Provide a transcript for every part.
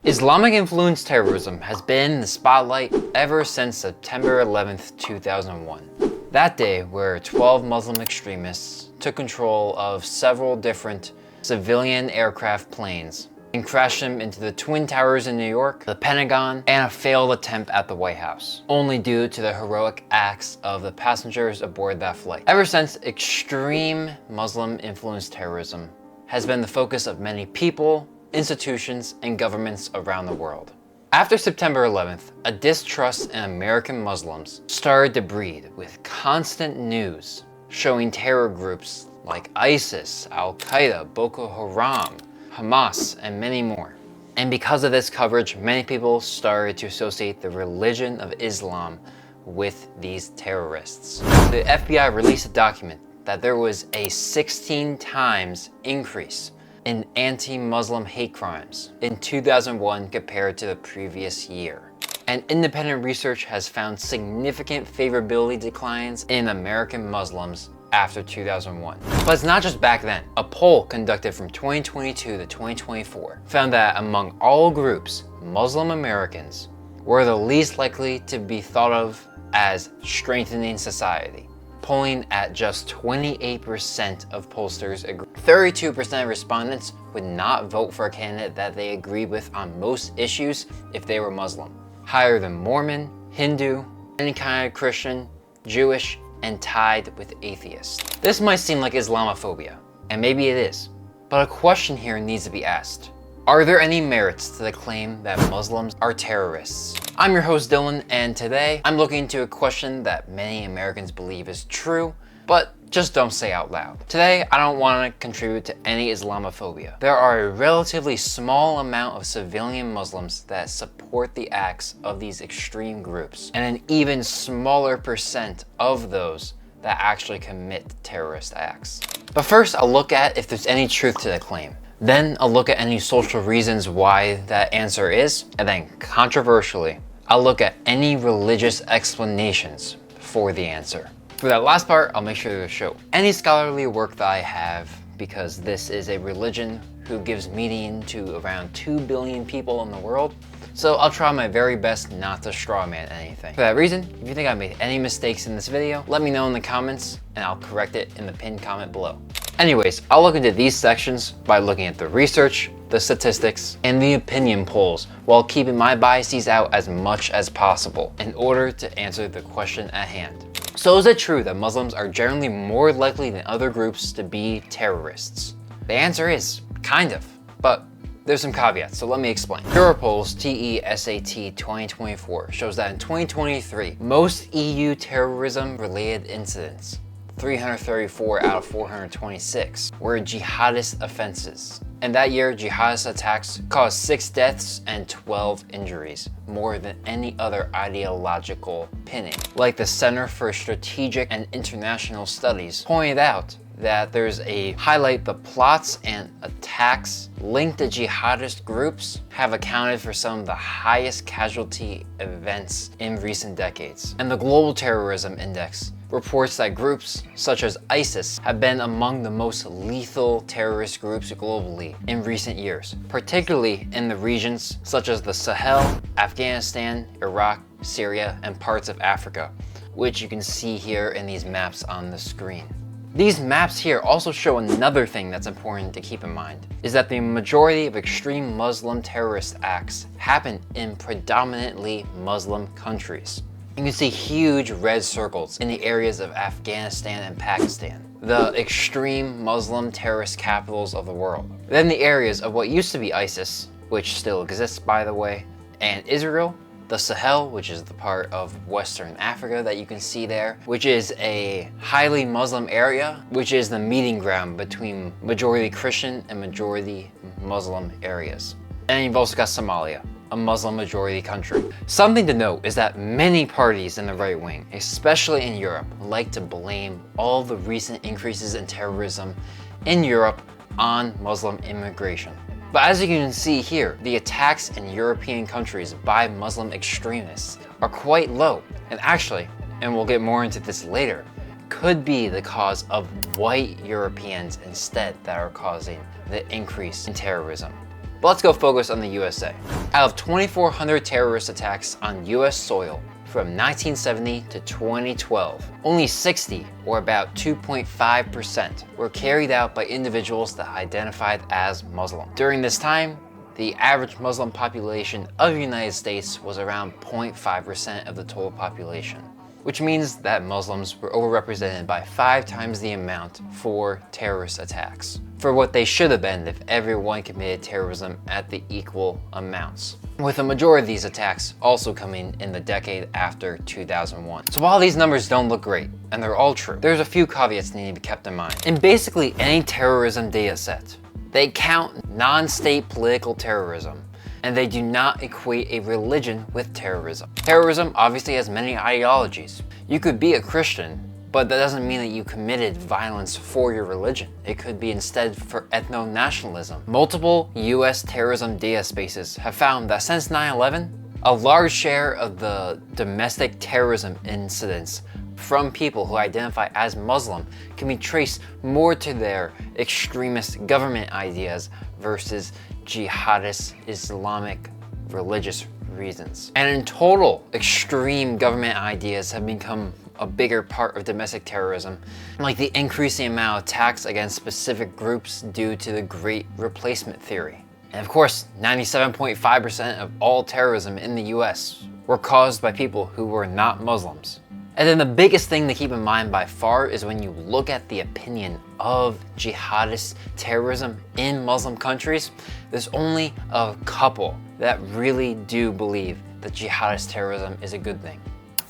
Islamic-influenced terrorism has been in the spotlight ever since September 11th, 2001. That day, where 12 Muslim extremists took control of several different civilian aircraft planes and crashed them into the Twin Towers in New York, the Pentagon, and a failed attempt at the White House, only due to the heroic acts of the passengers aboard that flight. Ever since, extreme Muslim-influenced terrorism has been the focus of many people, institutions, and governments around the world. After September 11th, a distrust in American Muslims started to breed with constant news showing terror groups like ISIS, Al-Qaeda, Boko Haram, Hamas, and many more. And because of this coverage, many people started to associate the religion of Islam with these terrorists. The FBI released a document that there was a 16 times increase in anti-Muslim hate crimes in 2001 compared to the previous year. And independent research has found significant favorability declines in American Muslims after 2001. But it's not just back then. A poll conducted from 2022 to 2024 found that among all groups, Muslim Americans were the least likely to be thought of as strengthening society, polling at just 28% of pollsters agree. 32% of respondents would not vote for a candidate that they agreed with on most issues if they were Muslim, higher than Mormon, Hindu, any kind of Christian, Jewish, and tied with atheists. This might seem like Islamophobia, and maybe it is, but a question here needs to be asked. Are there any merits to the claim that Muslims are terrorists? I'm your host Dylan, and today I'm looking into a question that many Americans believe is true, but just don't say out loud. Today, I don't want to contribute to any Islamophobia. There are a relatively small amount of civilian Muslims that support the acts of these extreme groups, and an even smaller percent of those that actually commit terrorist acts. But first, I'll look at if there's any truth to the claim. Then I'll look at any social reasons why that answer is, and then controversially, I'll look at any religious explanations for the answer. For that last part, I'll make sure to show any scholarly work that I have, because this is a religion who gives meaning to around 2 billion people in the world. So I'll try my very best not to strawman anything. For that reason, if you think I made any mistakes in this video, let me know in the comments and I'll correct it in the pinned comment below. Anyways, I'll look into these sections by looking at the research, the statistics, and the opinion polls while keeping my biases out as much as possible in order to answer the question at hand. So is it true that Muslims are generally more likely than other groups to be terrorists? The answer is kind of, but there's some caveats, so let me explain. Europol's TESAT 2024 shows that in 2023, most EU terrorism-related incidents, 334 out of 426, were jihadist offenses. And that year, jihadist attacks caused 6 deaths and 12 injuries, more than any other ideological pinning. Like the Center for Strategic and International Studies pointed out that there's a highlight the plots and attacks linked to jihadist groups have accounted for some of the highest casualty events in recent decades. And the Global Terrorism Index reports that groups such as ISIS have been among the most lethal terrorist groups globally in recent years, particularly in the regions such as the Sahel, Afghanistan, Iraq, Syria, and parts of Africa, which you can see here in these maps on the screen. These maps here also show another thing that's important to keep in mind, is that the majority of extreme Muslim terrorist acts happen in predominantly Muslim countries. You can see huge red circles in the areas of Afghanistan and Pakistan, the extreme Muslim terrorist capitals of the world. Then the areas of what used to be ISIS, which still exists by the way, and Israel, the Sahel, which is the part of Western Africa that you can see there, which is a highly Muslim area, which is the meeting ground between majority Christian and majority Muslim areas. And you've also got Somalia, a Muslim majority country. Something to note is that many parties in the right wing, especially in Europe, like to blame all the recent increases in terrorism in Europe on Muslim immigration. But as you can see here, the attacks in European countries by Muslim extremists are quite low, and actually, and we'll get more into this later, could be the cause of white Europeans instead that are causing the increase in terrorism. But let's go focus on the USA. Out of 2,400 terrorist attacks on US soil from 1970 to 2012, only 60, or about 2.5%, were carried out by individuals that identified as Muslim. During this time, the average Muslim population of the United States was around 0.5% of the total population, which means that Muslims were overrepresented by 5 times the amount for terrorist attacks, for what they should have been if everyone committed terrorism at the equal amounts, with the majority of these attacks also coming in the decade after 2001. So while these numbers don't look great, and they're all true, there's a few caveats that need to be kept in mind. In basically any terrorism data set, they count non-state political terrorism, and they do not equate a religion with terrorism. Terrorism obviously has many ideologies. You could be a Christian, but that doesn't mean that you committed violence for your religion. It could be instead for ethno-nationalism. Multiple US terrorism data spaces have found that since 9/11, a large share of the domestic terrorism incidents from people who identify as Muslim can be traced more to their extremist government ideas versus jihadist Islamic religious reasons. And in total, extreme government ideas have become a bigger part of domestic terrorism, like the increasing amount of attacks against specific groups due to the Great Replacement theory. And of course, 97.5% of all terrorism in the US were caused by people who were not Muslims. And then the biggest thing to keep in mind by far is when you look at the opinion of jihadist terrorism in Muslim countries, there's only a couple that really do believe that jihadist terrorism is a good thing.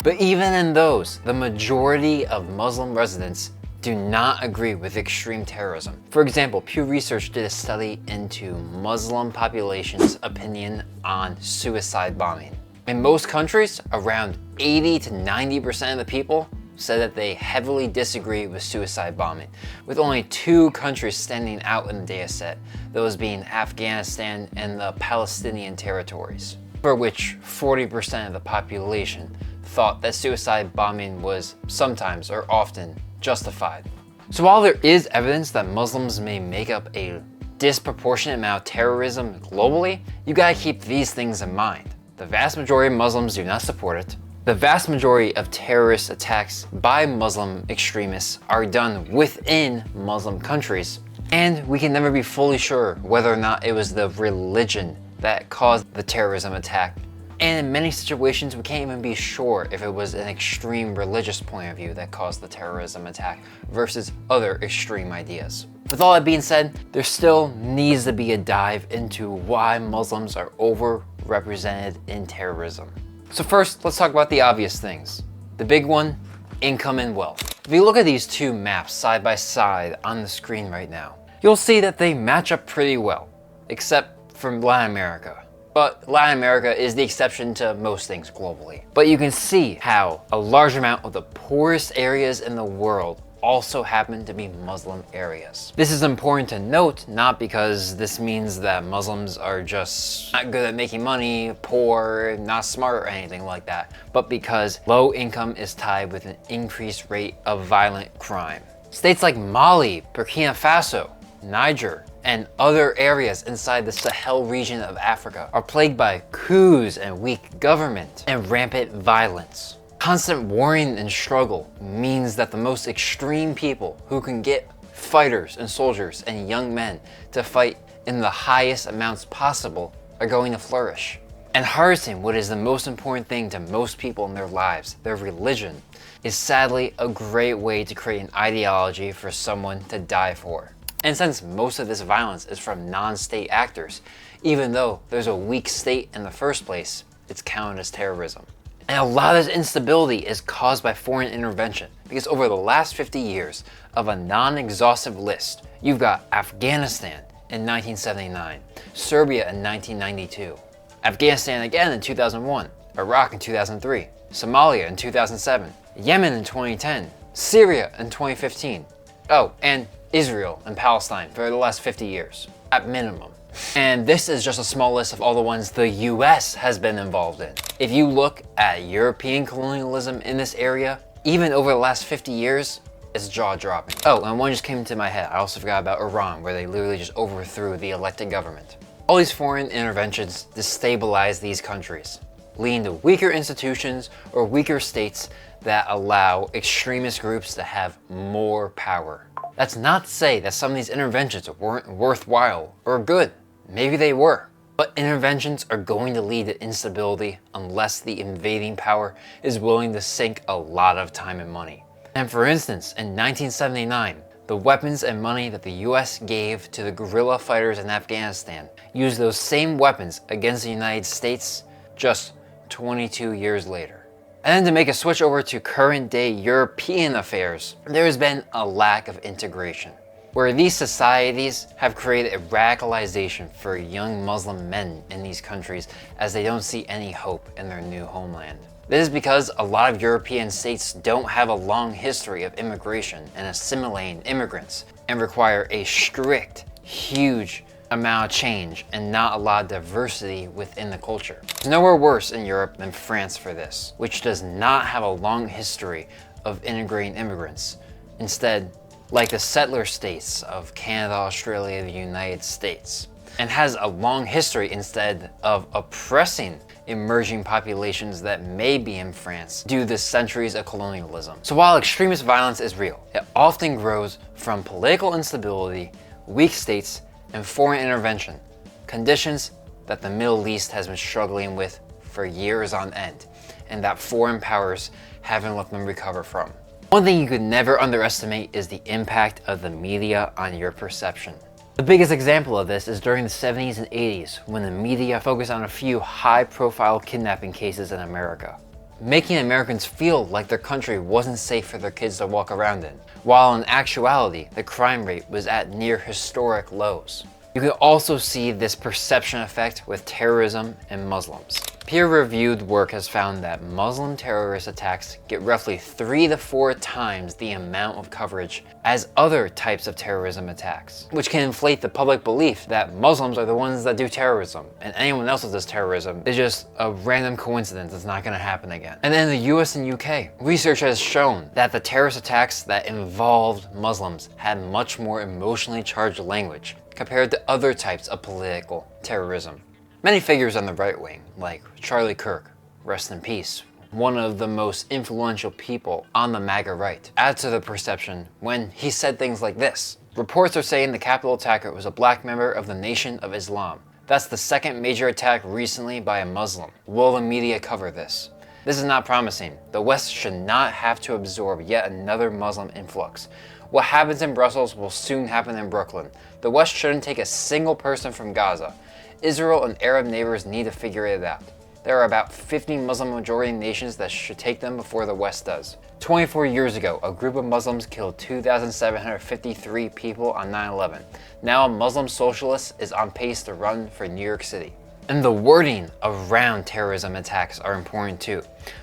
But even in those, the majority of Muslim residents do not agree with extreme terrorism. For example, Pew Research did a study into Muslim population's opinion on suicide bombing. In most countries, around 80 to 90% of the people said that they heavily disagree with suicide bombing, with only 2 countries standing out in the data set, those being Afghanistan and the Palestinian territories, for which 40% of the population thought that suicide bombing was sometimes or often justified. So while there is evidence that Muslims may make up a disproportionate amount of terrorism globally, you gotta keep these things in mind. The vast majority of Muslims do not support it. The vast majority of terrorist attacks by Muslim extremists are done within Muslim countries. And we can never be fully sure whether or not it was the religion that caused the terrorism attack. And in many situations, we can't even be sure if it was an extreme religious point of view that caused the terrorism attack versus other extreme ideas. With all that being said, there still needs to be a dive into why Muslims are overrepresented in terrorism. So first, let's talk about the obvious things. The big one, income and wealth. If you look at these 2 maps side by side on the screen right now, you'll see that they match up pretty well, except for Latin America. But Latin America is the exception to most things globally. But you can see how a large amount of the poorest areas in the world also happen to be Muslim areas. This is important to note, not because this means that Muslims are just not good at making money, poor, not smart, or anything like that, but because low income is tied with an increased rate of violent crime. States like Mali, Burkina Faso, Niger, and other areas inside the Sahel region of Africa are plagued by coups and weak government and rampant violence. Constant warring and struggle means that the most extreme people who can get fighters and soldiers and young men to fight in the highest amounts possible are going to flourish. And harnessing what is the most important thing to most people in their lives, their religion, is sadly a great way to create an ideology for someone to die for. And since most of this violence is from non-state actors, even though there's a weak state in the first place, it's counted as terrorism. And a lot of this instability is caused by foreign intervention, because over the last 50 years of a non-exhaustive list, you've got Afghanistan in 1979, Serbia in 1992, Afghanistan again in 2001, Iraq in 2003, Somalia in 2007, Yemen in 2010, Syria in 2015, oh, and Israel and Palestine for the last 50 years, at minimum. And this is just a small list of all the ones the US has been involved in. If you look at European colonialism in this area, even over the last 50 years, it's jaw-dropping. Oh, and one just came into my head. I also forgot about Iran, where they literally just overthrew the elected government. All these foreign interventions destabilize these countries, leading to weaker institutions or weaker states that allow extremist groups to have more power. That's not to say that some of these interventions weren't worthwhile or good. Maybe they were. But interventions are going to lead to instability unless the invading power is willing to sink a lot of time and money. And for instance, in 1979, the weapons and money that the US gave to the guerrilla fighters in Afghanistan used those same weapons against the United States just 22 years later. And then to make a switch over to current day European affairs, there has been a lack of integration, where these societies have created a radicalization for young Muslim men in these countries as they don't see any hope in their new homeland. This is because a lot of European states don't have a long history of immigration and assimilating immigrants and require a strict, huge amount of change and not a lot of diversity within the culture. There's nowhere worse in Europe than France for this, which does not have a long history of integrating immigrants. Instead, like the settler states of Canada, Australia, the United States, and has a long history instead of oppressing emerging populations that may be in France due to centuries of colonialism. So while extremist violence is real, it often grows from political instability, weak states, and foreign intervention, conditions that the Middle East has been struggling with for years on end, and that foreign powers haven't let them recover from. One thing you could never underestimate is the impact of the media on your perception. The biggest example of this is during the 70s and 80s when the media focused on a few high-profile kidnapping cases in America, making Americans feel like their country wasn't safe for their kids to walk around in, while in actuality, the crime rate was at near historic lows. You can also see this perception effect with terrorism and Muslims. Peer-reviewed work has found that Muslim terrorist attacks get roughly 3 to 4 times the amount of coverage as other types of terrorism attacks, which can inflate the public belief that Muslims are the ones that do terrorism, and anyone else that does terrorism is just a random coincidence that's not going to happen again. And then in the US and UK, research has shown that the terrorist attacks that involved Muslims had much more emotionally charged language compared to other types of political terrorism. Many figures on the right wing, like Charlie Kirk, rest in peace, one of the most influential people on the MAGA right, add to the perception when he said things like this. Reports are saying the Capitol attacker was a black member of the Nation of Islam. That's the second major attack recently by a Muslim. Will the media cover this? This is not promising. The West should not have to absorb yet another Muslim influx. What happens in Brussels will soon happen in Brooklyn. The West shouldn't take a single person from Gaza. Israel and Arab neighbors need to figure it out. There are about 50 Muslim majority nations that should take them before the West does. 24 years ago, a group of Muslims killed 2,753 people on 9/11. Now a Muslim socialist is on pace to run for New York City. And the wording around terrorism attacks are important too.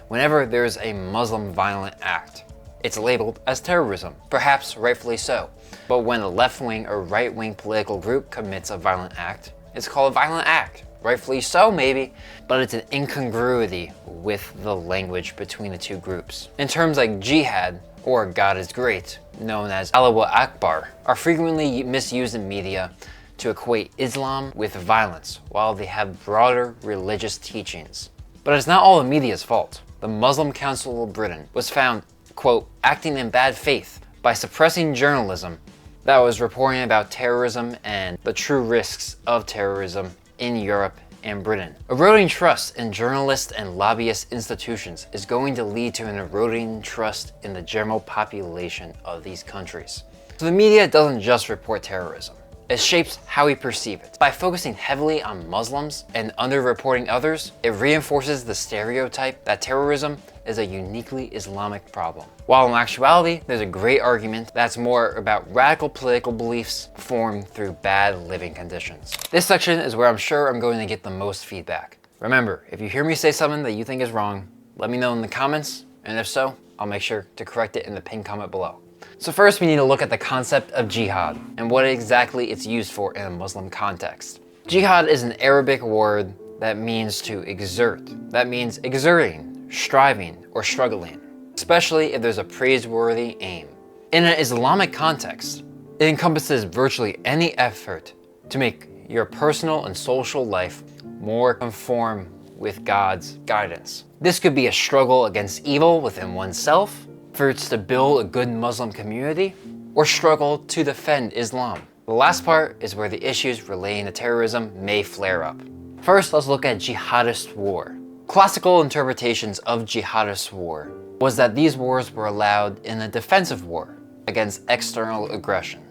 Whenever there's a Muslim violent act, it's labeled as terrorism, perhaps rightfully so. But when a left-wing or right-wing political group commits a violent act, it's called a violent act. Rightfully so, maybe, but it's an incongruity with the language between the two groups. In terms like jihad, or God is great, known as Allahu Akbar, are frequently misused in media to equate Islam with violence, while they have broader religious teachings. But it's not all the media's fault. The Muslim Council of Britain was found, quote, acting in bad faith by suppressing journalism that was reporting about terrorism and the true risks of terrorism in Europe and Britain. Eroding trust in journalists and lobbyist institutions is going to lead to an eroding trust in the general population of these countries. So the media doesn't just report terrorism. It shapes how we perceive it. By focusing heavily on Muslims and underreporting others, it reinforces the stereotype that terrorism is a uniquely Islamic problem. While in actuality, there's a great argument that's more about radical political beliefs formed through bad living conditions. This section is where I'm sure I'm going to get the most feedback. Remember, if you hear me say something that you think is wrong, let me know in the comments, and if so, I'll make sure to correct it in the pinned comment below. So first we need to look at the concept of jihad and what exactly it's used for in a Muslim context. Jihad is an Arabic word that means to exert. That means exerting, striving, or struggling, especially if there's a praiseworthy aim. In an Islamic context, it encompasses virtually any effort to make your personal and social life more conform with God's guidance. This could be a struggle against evil within oneself, efforts to build a good Muslim community, or struggle to defend Islam. The last part is where the issues relating to terrorism may flare up. First, let's look at jihadist war. Classical interpretations of jihadist war was that these wars were allowed in a defensive war against external aggression,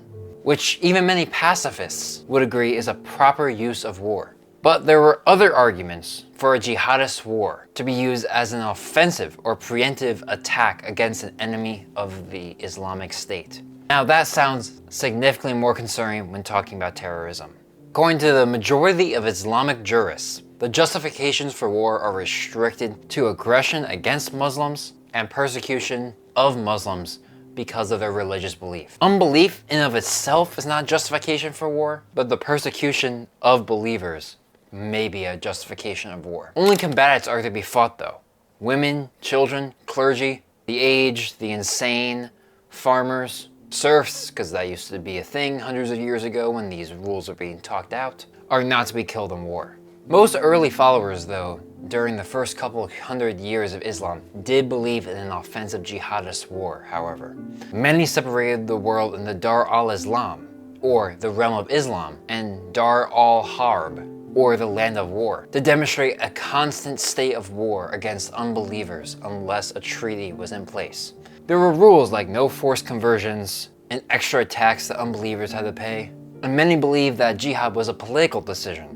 which even many pacifists would agree is a proper use of war. But there were other arguments for a jihadist war to be used as an offensive or preemptive attack against an enemy of the Islamic State. Now that sounds significantly more concerning when talking about terrorism. According to the majority of Islamic jurists, the justifications for war are restricted to aggression against Muslims and persecution of Muslims because of their religious belief. Unbelief in of itself is not justification for war, but the persecution of believers may be a justification of war. Only combatants are to be fought though. Women, children, clergy, the aged, the insane, farmers, serfs, because that used to be a thing hundreds of years ago when these rules are being talked out, are not to be killed in war. Most early followers though, during the first couple of hundred years of Islam, did believe in an offensive jihadist war, however. Many separated the world in the Dar al-Islam, or the realm of Islam, and Dar al-Harb, or the land of war, to demonstrate a constant state of war against unbelievers unless a treaty was in place. There were rules like no forced conversions and extra tax that unbelievers had to pay, and many believed that jihad was a political decision,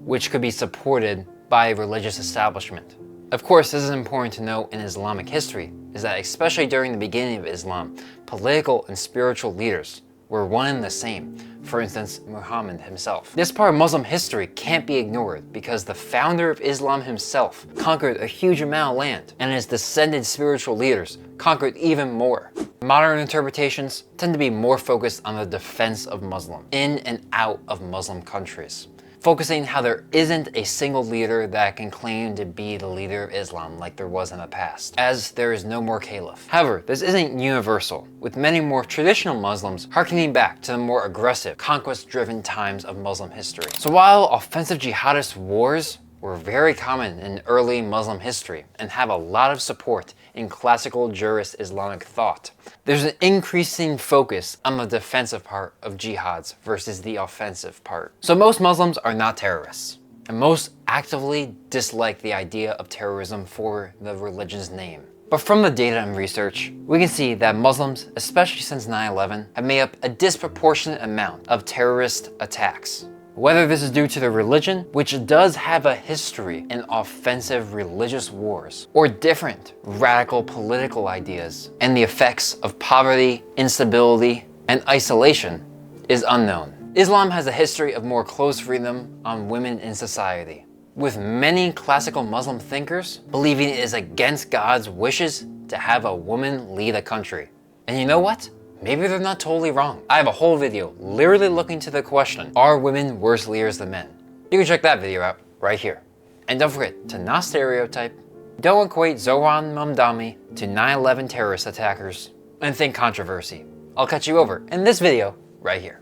which could be supported by a religious establishment. Of course, this is important to note in Islamic history, is that especially during the beginning of Islam, political and spiritual leaders were one and the same. For instance, Muhammad himself. This part of Muslim history can't be ignored because the founder of Islam himself conquered a huge amount of land, and his descended spiritual leaders conquered even more. Modern interpretations tend to be more focused on the defense of Muslim in and out of Muslim countries, focusing how there isn't a single leader that can claim to be the leader of Islam like there was in the past, as there is no more caliph. However, this isn't universal, with many more traditional Muslims harkening back to the more aggressive, conquest-driven times of Muslim history. So while offensive jihadist wars were very common in early Muslim history and have a lot of support in classical jurist Islamic thought, there's an increasing focus on the defensive part of jihads versus the offensive part. So most Muslims are not terrorists, and most actively dislike the idea of terrorism for the religion's name. But from the data and research, we can see that Muslims, especially since 9/11, have made up a disproportionate amount of terrorist attacks. Whether this is due to their religion, which does have a history in offensive religious wars, or different radical political ideas, and the effects of poverty, instability, and isolation is unknown. Islam has a history of more closed freedom on women in society, with many classical Muslim thinkers believing it is against God's wishes to have a woman lead a country. And you know what? Maybe they're not totally wrong. I have a whole video literally looking to the question, are women worse leaders than men? You can check that video out right here. And don't forget to not stereotype, don't equate Zohran Mamdani to 9/11 terrorist attackers, and think controversy. I'll catch you over in this video right here.